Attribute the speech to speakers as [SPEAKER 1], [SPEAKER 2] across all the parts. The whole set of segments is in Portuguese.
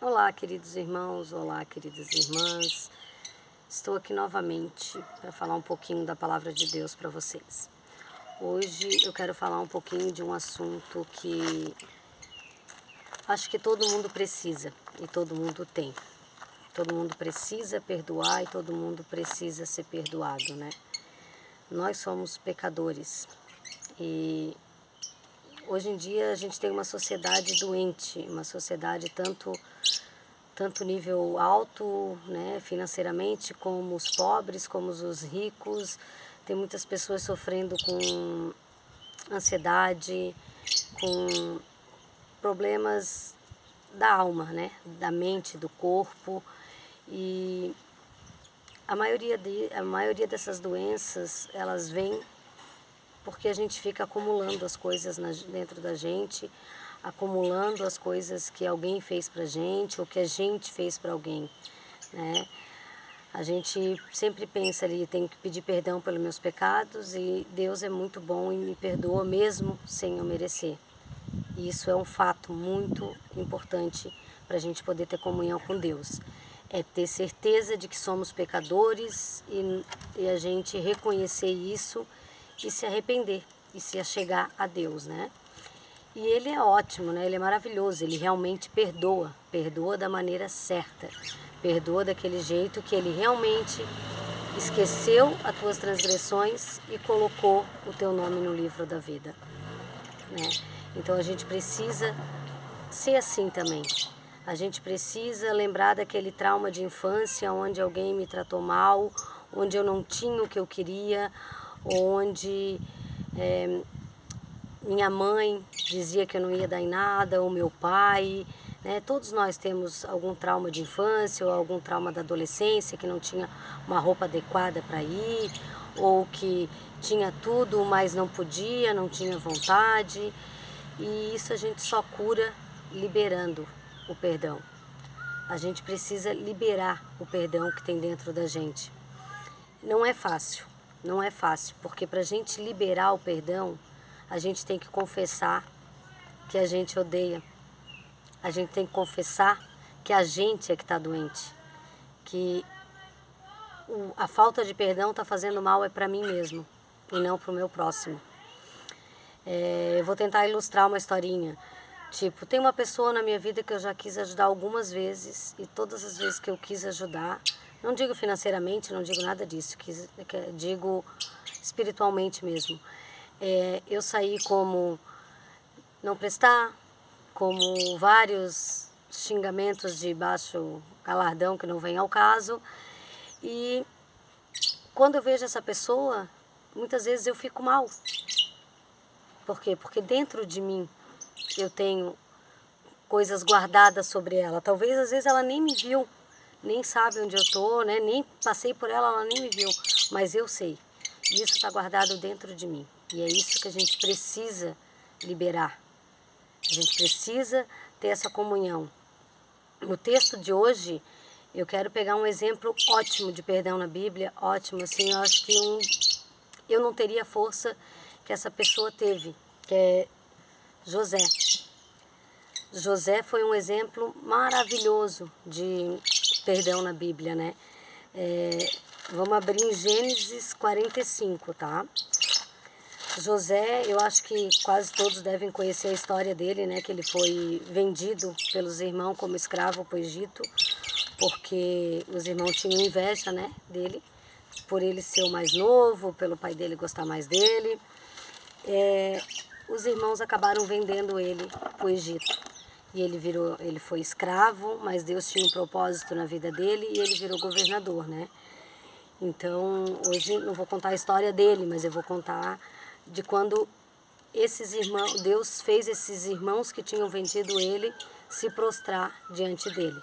[SPEAKER 1] Olá, queridos irmãos, olá, queridas irmãs. Estou aqui novamente para falar um pouquinho da palavra de Deus para vocês. Hoje eu quero falar um pouquinho de um assunto que acho que todo mundo precisa e todo mundo tem. Todo mundo precisa perdoar e todo mundo precisa ser perdoado, né? Nós somos pecadores e hoje em dia a gente tem uma sociedade doente, uma sociedade tanto nível alto, né, financeiramente, como os pobres, como os ricos. Tem muitas pessoas sofrendo com ansiedade, com problemas da alma, né, da mente, do corpo. E a maioria dessas doenças, elas vêm porque a gente fica acumulando as coisas dentro da gente, acumulando as coisas que alguém fez pra gente ou que a gente fez para alguém, né? A gente sempre pensa ali, tenho que pedir perdão pelos meus pecados e Deus é muito bom e me perdoa mesmo sem eu merecer. E isso é um fato muito importante para a gente poder ter comunhão com Deus. É ter certeza de que somos pecadores e a gente reconhecer isso e se arrepender e se achegar a Deus, né? E ele é ótimo, né? Ele é maravilhoso, ele realmente perdoa da maneira certa, perdoa daquele jeito que ele realmente esqueceu as tuas transgressões e colocou o teu nome no livro da vida, né? Então a gente precisa ser assim também. A gente precisa lembrar daquele trauma de infância onde alguém me tratou mal, onde eu não tinha o que eu queria, onde minha mãe dizia que eu não ia dar em nada, ou meu pai, né? Todos nós temos algum trauma de infância ou algum trauma da adolescência, que não tinha uma roupa adequada para ir, ou que tinha tudo, mas não podia, não tinha vontade. E isso a gente só cura liberando o perdão. A gente precisa liberar o perdão que tem dentro da gente. Não é fácil, porque para a gente liberar o perdão, a gente tem que confessar que a gente odeia. A gente tem que confessar que a gente é que está doente. Que a falta de perdão está fazendo mal é para mim mesmo e não para o meu próximo. Eu vou tentar ilustrar uma historinha. Tipo, tem uma pessoa na minha vida que eu já quis ajudar algumas vezes e todas as vezes que eu quis ajudar, não digo financeiramente, não digo nada disso, digo espiritualmente mesmo. Eu saí como não prestar, como vários xingamentos de baixo galardão que não vem ao caso. E quando eu vejo essa pessoa, muitas vezes eu fico mal. Por quê? Porque dentro de mim eu tenho coisas guardadas sobre ela. Talvez às vezes ela nem me viu, nem sabe onde eu tô, né? Nem passei por ela, ela nem me viu, mas eu sei. E isso está guardado dentro de mim. E é isso que a gente precisa liberar. A gente precisa ter essa comunhão. No texto de hoje, eu quero pegar um exemplo ótimo de perdão na Bíblia, ótimo, assim, eu acho que eu não teria a força que essa pessoa teve, que é José. José foi um exemplo maravilhoso de perdão na Bíblia, né? Vamos abrir em Gênesis 45, tá? José, eu acho que quase todos devem conhecer a história dele, né? Que ele foi vendido pelos irmãos como escravo para o Egito, porque os irmãos tinham inveja, né, dele, por ele ser o mais novo, pelo pai dele gostar mais dele. Os irmãos acabaram vendendo ele para o Egito. E ele foi escravo, mas Deus tinha um propósito na vida dele e ele virou governador, né? Então, hoje não vou contar a história dele, mas eu vou contar de quando Deus fez esses irmãos que tinham vendido ele se prostrar diante dele.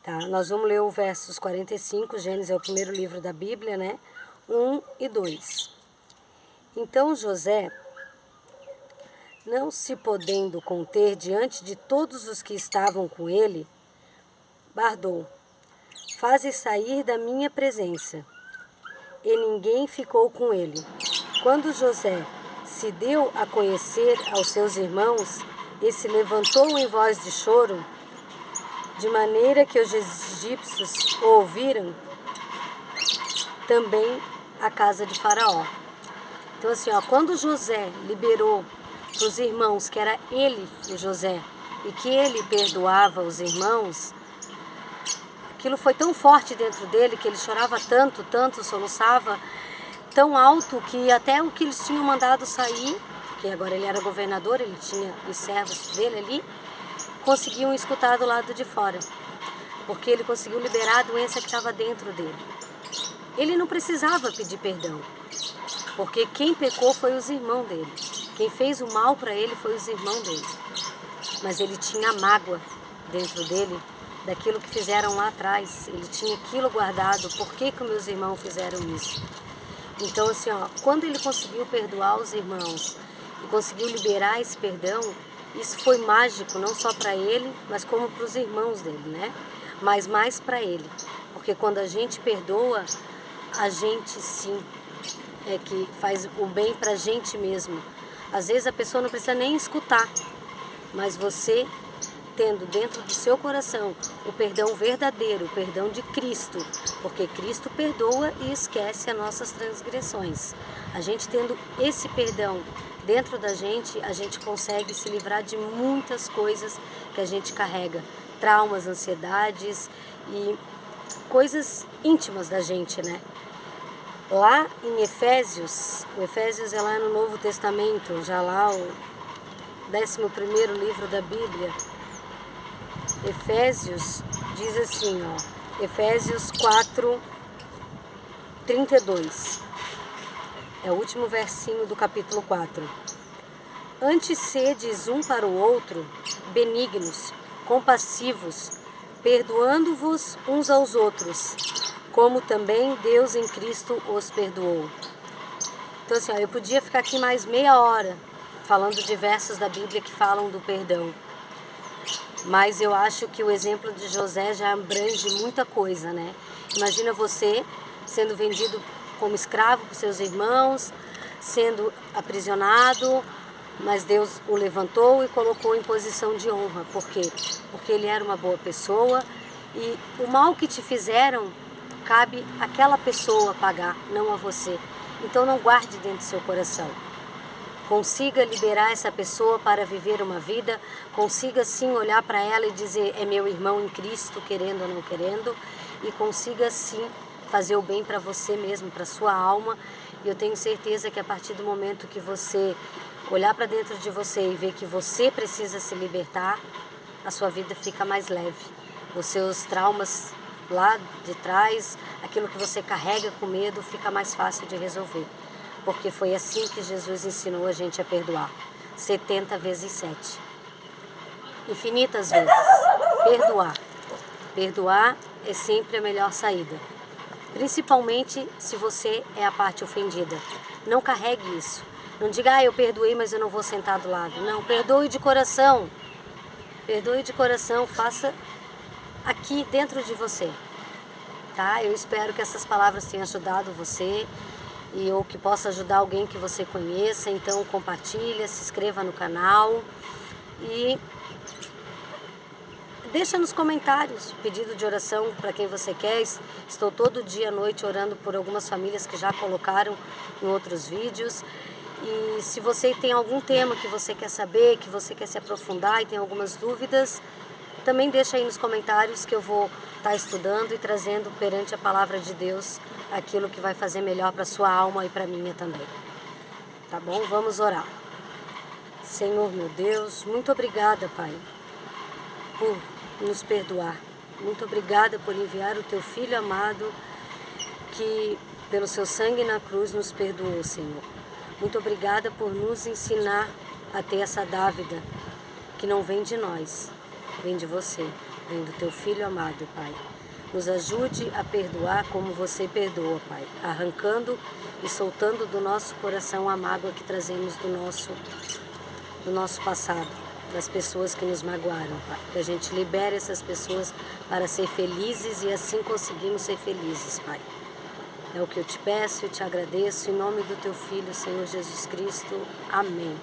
[SPEAKER 1] Tá? Nós vamos ler o versos 45, Gênesis é o primeiro livro da Bíblia, né? 1 e 2. Então José, não se podendo conter diante de todos os que estavam com ele, bradou: faze sair da minha presença. E ninguém ficou com ele. Quando José se deu a conhecer aos seus irmãos e se levantou em voz de choro, de maneira que os egípcios o ouviram, também a casa de Faraó. Então assim, ó, quando José liberou para os irmãos que era ele, o José, e que ele perdoava os irmãos, aquilo foi tão forte dentro dele que ele chorava tanto, tanto, soluçava tão alto que até o que eles tinham mandado sair, que agora ele era governador, ele tinha os servos dele ali, conseguiam escutar do lado de fora, porque ele conseguiu liberar a doença que estava dentro dele. Ele não precisava pedir perdão, porque quem pecou foi os irmãos dele. Quem fez o mal para ele foi os irmãos dele. Mas ele tinha mágoa dentro dele daquilo que fizeram lá atrás. Ele tinha aquilo guardado. Por que que meus irmãos fizeram isso? Então assim, ó, quando ele conseguiu perdoar os irmãos e conseguiu liberar esse perdão, isso foi mágico, não só para ele, mas como para os irmãos dele, né? Mas mais para ele. Porque quando a gente perdoa, a gente sim é que faz o bem para a gente mesmo. Às vezes a pessoa não precisa nem escutar, mas você tendo dentro do seu coração o perdão verdadeiro, o perdão de Cristo, porque Cristo perdoa e esquece as nossas transgressões. A gente tendo esse perdão dentro da gente, a gente consegue se livrar de muitas coisas que a gente carrega, traumas, ansiedades e coisas íntimas da gente, né? Lá em Efésios, o Efésios é lá no Novo Testamento, já lá o 11º livro da Bíblia. Efésios diz assim, ó, Efésios 4:32. É o último versinho do capítulo 4. Antes sedes um para o outro benignos, compassivos, perdoando-vos uns aos outros, como também Deus em Cristo os perdoou. Então assim, ó, eu podia ficar aqui mais meia hora falando de versos da Bíblia que falam do perdão. Mas eu acho que o exemplo de José já abrange muita coisa, né? Imagina você sendo vendido como escravo por seus irmãos, sendo aprisionado, mas Deus o levantou e colocou em posição de honra. Por quê? Porque ele era uma boa pessoa e o mal que te fizeram cabe àquela pessoa pagar, não a você. Então não guarde dentro do seu coração. Consiga liberar essa pessoa para viver uma vida, consiga sim olhar para ela e dizer, é meu irmão em Cristo, querendo ou não querendo, e consiga sim fazer o bem para você mesmo, para sua alma. E eu tenho certeza que a partir do momento que você olhar para dentro de você e ver que você precisa se libertar, a sua vida fica mais leve. Os seus traumas lá de trás, aquilo que você carrega com medo, fica mais fácil de resolver. Porque foi assim que Jesus ensinou a gente a perdoar. 70 vezes 7. Infinitas vezes. Perdoar. Perdoar é sempre a melhor saída. Principalmente se você é a parte ofendida. Não carregue isso. Não diga, eu perdoei, mas eu não vou sentar do lado. Não, perdoe de coração. Perdoe de coração, faça aqui dentro de você. Tá? Eu espero que essas palavras tenham ajudado você. Ou que possa ajudar alguém que você conheça. Então compartilha, se inscreva no canal e deixa nos comentários pedido de oração para quem você quer. Estou todo dia à noite orando por algumas famílias que já colocaram em outros vídeos. E se você tem algum tema que você quer saber, que você quer se aprofundar e tem algumas dúvidas, também deixa aí nos comentários que eu vou estar estudando e trazendo perante a palavra de Deus aquilo que vai fazer melhor para a sua alma e para a minha também. Tá bom? Vamos orar. Senhor, meu Deus, muito obrigada, Pai, por nos perdoar. Muito obrigada por enviar o Teu Filho amado que, pelo Seu sangue na cruz, nos perdoou, Senhor. Muito obrigada por nos ensinar a ter essa dávida que não vem de nós, vem de Você, vem do Teu Filho amado, Pai. Nos ajude a perdoar como Você perdoa, Pai, arrancando e soltando do nosso coração a mágoa que trazemos do nosso passado, das pessoas que nos magoaram, Pai. Que a gente libere essas pessoas para ser felizes e assim conseguimos ser felizes, Pai. É o que eu te peço e te agradeço, em nome do Teu Filho, Senhor Jesus Cristo. Amém.